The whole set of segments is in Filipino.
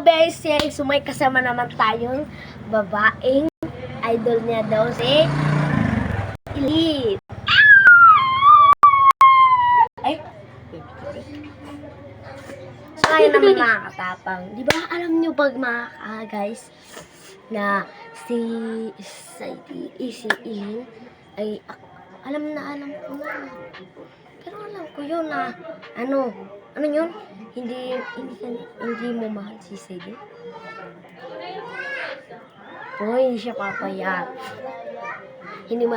Bessie! So may kasama naman tayong babaeng idol niya daw si Elite. Ay! So ngayon naman mga katapang. Di ba alam nyo pag mga guys na si Elite ay alam ko na. Pero alam ko yun na ano yun? Hindi mo mahal si Sadie? Hindi siya papayag. Hindi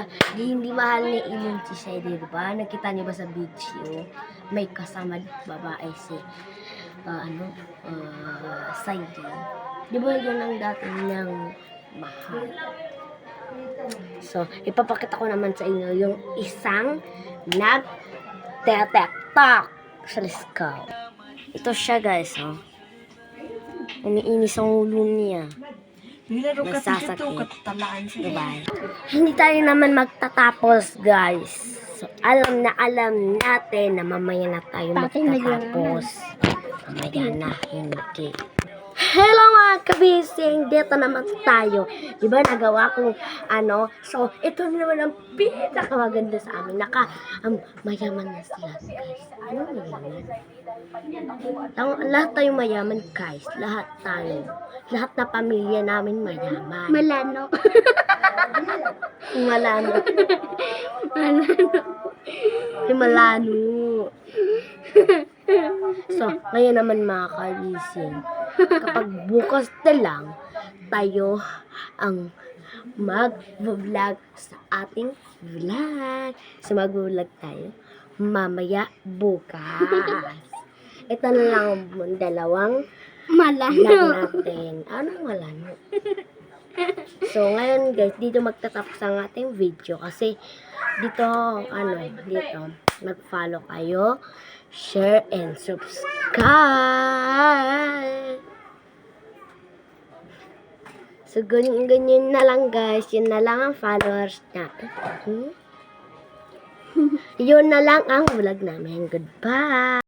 mahal ni Elin si Sadie, diba? Nakita niyo ba sa video? May kasama babae si Sadie. Diba yun ang dati niyang mahal? So, ipapakita ko naman sa inyo yung isang nag-TikTok sa Liskaw. Ito siya guys, oh. Umiinis ang ulo niya. Nasasakit. Diba? Hindi tayo naman magtatapos guys. So, alam natin na mamaya na tayo magtatapos. Mamaya na, hindi. Hello mga kabising! Dito naman tayo. Diba nagawa kong so ito naman ang pinakamaganda sa amin. Mayaman na sila guys. Ano mayaman? Lahat tayo mayaman guys. Lahat tayo. Lahat na pamilya namin mayaman. Malano. Malano. Malano. So, ngayon naman mga kabising. Kapag bukas na lang, tayo ang mag-vlog sa ating vlog. So, mag-vlog tayo mamaya bukas. Ito na lang ang dalawang Malano. vlog natin. Anong malano? So, ngayon guys, dito magtatapos ang ating video kasi dito, mag-follow kayo, share, and subscribe. So, ganyan na lang guys. Yun na lang ang followers natin. Yun na lang ang vlog namin. Goodbye!